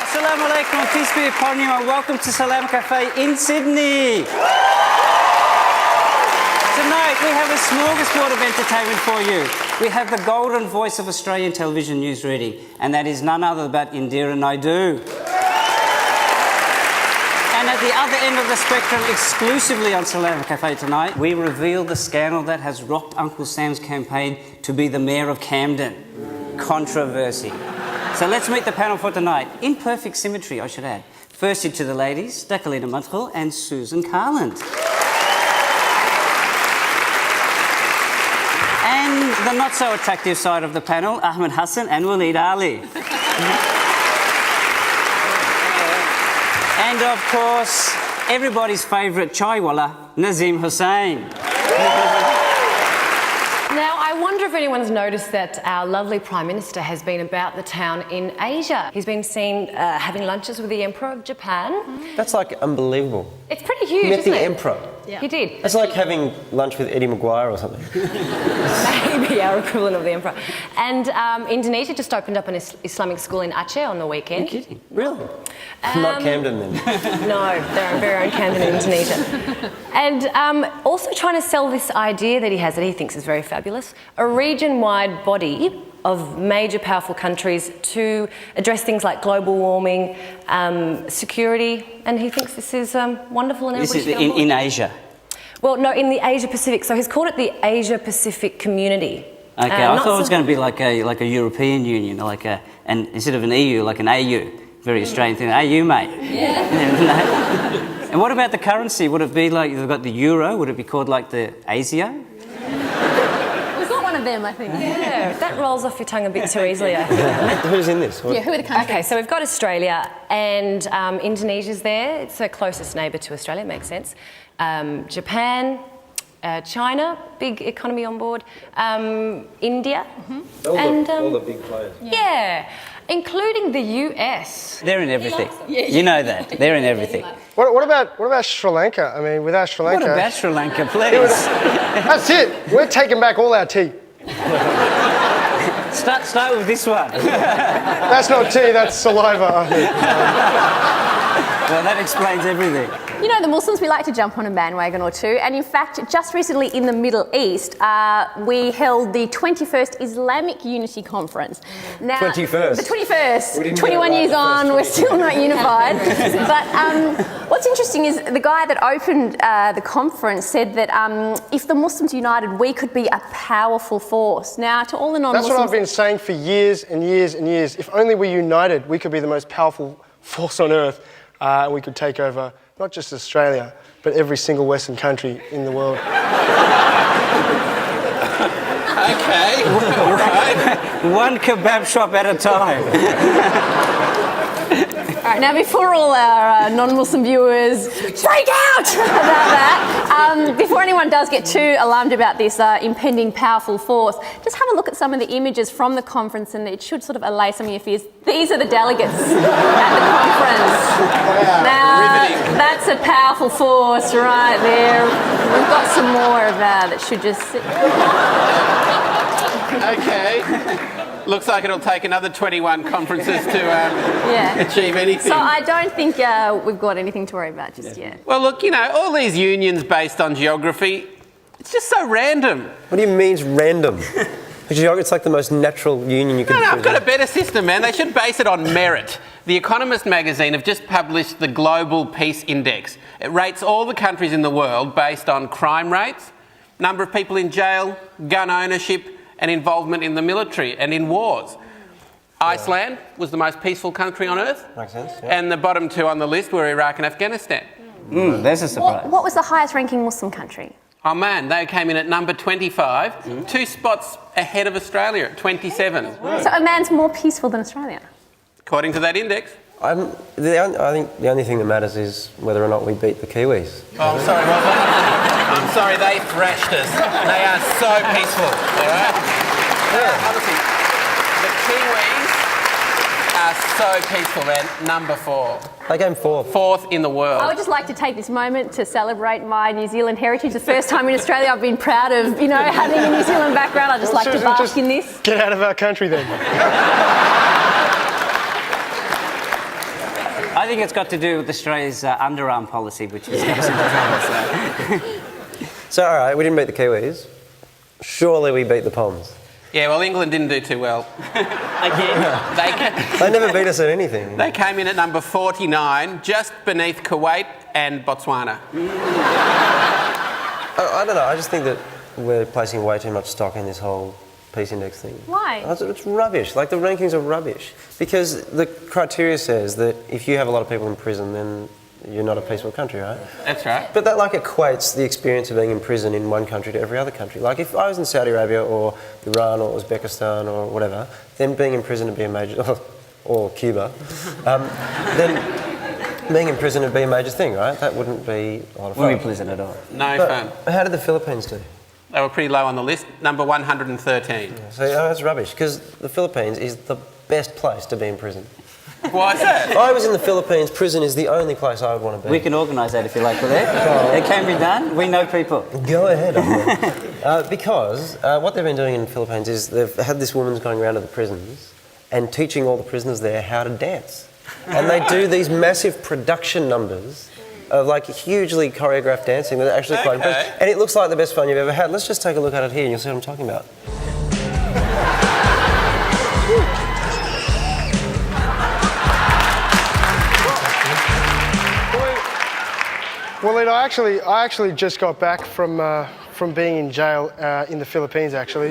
Assalamu alaikum, peace be upon you, and welcome to Salam Cafe in Sydney. Tonight we have a smorgasbord of entertainment for you. We have the golden voice of Australian television news reading, and that is none other but Indira Naidu. And at the other end of the spectrum, exclusively on Salam Cafe tonight, we reveal the scandal that has rocked Uncle Sam's campaign to be the Mayor of Camden. Controversy. So let's meet the panel for tonight. In perfect symmetry, I should add. Firstly to the ladies, Dakalina Madkhul and Susan Carland. And the not-so-attractive side of the panel, Ahmed Hassan and Waleed Ali. And of course, everybody's favourite chaiwala, Nazim Hussain. Now, I wonder if anyone's noticed that our lovely Prime Minister has been about the town in Asia. He's been seen having lunches with the Emperor of Japan. That's like unbelievable. It's pretty huge, He met isn't the it? Emperor. Yeah. He did. It's like having lunch with Eddie Maguire or something. Maybe our equivalent of the Emperor. And Indonesia just opened up an Islamic school in Aceh on the weekend. You're kidding? Really? Not Camden then. No, their very own Camden in Indonesia. And also trying to sell this idea that he has that he thinks is very fabulous, a region-wide body of major powerful countries to address things like global warming, security, and he thinks this is wonderful and This everybody is should get on board. in Asia. Well, no, in the Asia-Pacific. So he's called it the Asia-Pacific Community. Okay, I thought it was going to be like a European Union, and instead of an EU, like an AU. Very Australian thing. AU, mate. Yeah. And what about the currency? Would it be like, they've got the euro, would it be called like the ASIO? We've got one of them, I think. Yeah, that rolls off your tongue a bit too easily, I think. Who's in this? Yeah, who are the countries? Okay, so we've got Australia and Indonesia's there. It's a closest neighbour to Australia, makes sense. Japan, China, big economy on board. India. Mm-hmm. All the big players. Yeah, including the US. They're in everything. You know that. They're in everything. What about Sri Lanka? I mean, without Sri Lanka... What about Sri Lanka, please? That's it. We're taking back all our tea. Start with this one. That's not tea, that's saliva, I think. Well, that explains everything. You know, the Muslims, we like to jump on a bandwagon or two. And in fact, just recently in the Middle East, we held the 21st Islamic Unity Conference. Now, 21st? The 21st. 21 years on, we're still not unified. But what's interesting is the guy that opened the conference said that if the Muslims united, we could be a powerful force. Now, to all the non-Muslims... That's what I've been saying for years and years and years. If only we united, we could be the most powerful force on earth. And we could take over not just Australia, but every single Western country in the world. Okay, all right. One kebab shop at a time. All right, now before all our non-Muslim viewers freak out about that, before anyone does get too alarmed about this impending powerful force, just have a look at some of the images from the conference and it should sort of allay some of your fears. These are the delegates at the conference. Now, that's a powerful force right there. We've got some more of that should just sit. Okay. Looks like it'll take another 21 conferences to achieve anything. So I don't think we've got anything to worry about just yet. Well, look, you know, all these unions based on geography, it's just so random. What do you mean it's random? It's like the most natural union you could... No, I've got a better system, man. They should base it on merit. The Economist magazine have just published the Global Peace Index. It rates all the countries in the world based on crime rates, number of people in jail, gun ownership, and involvement in the military and in wars. Iceland was the most peaceful country on earth. Makes sense, yeah. And the bottom two on the list were Iraq and Afghanistan. There's a surprise. What was the highest ranking Muslim country? Oman, they came in at number 25, 2 spots ahead of Australia at 27. So Oman's more peaceful than Australia? According to that index. I think the only thing that matters is whether or not we beat the Kiwis. Oh, I'm sorry, I'm sorry, they thrashed us. They are so peaceful, all right? Honestly, the Kiwis are so peaceful. They're number 4. They came 4th. 4th in the world. I would just like to take this moment to celebrate my New Zealand heritage. The first time in Australia I've been proud of, having a New Zealand background. I just like to bask in this. Get out of our country then. I think it's got to do with Australia's underarm policy, which is absolutely So, all right, we didn't beat the Kiwis. Surely we beat the Poms. Yeah, well, England didn't do too well. again. They never beat us at anything. They came in at number 49, just beneath Kuwait and Botswana. I don't know, I just think that we're placing way too much stock in this whole peace index thing. Why? It's rubbish. Like, the rankings are rubbish. Because the criteria says that if you have a lot of people in prison, then you're not a peaceful country, right? That's right. But that, equates the experience of being in prison in one country to every other country. Like, if I was in Saudi Arabia or Iran or Uzbekistan or whatever, then being in prison would be a major... or Cuba, then being in prison would be a major thing, right? That wouldn't be a lot of fun. Wouldn't be pleasant at all. No But fun. how did the Philippines do? They were pretty low on the list, number 113. So that's rubbish, because the Philippines is the best place to be in prison. Why is that? If I was in the Philippines, prison is the only place I would want to be. We can organise that if you like, with it. It can be done. We know people. Go ahead. Because what they've been doing in the Philippines is they've had this woman going around to the prisons and teaching all the prisoners there how to dance. And they do these massive production numbers of hugely choreographed dancing that are actually quite impressive. And it looks like the best fun you've ever had. Let's just take a look at it here and you'll see what I'm talking about. Well, I actually just got back from being in jail in the Philippines, actually.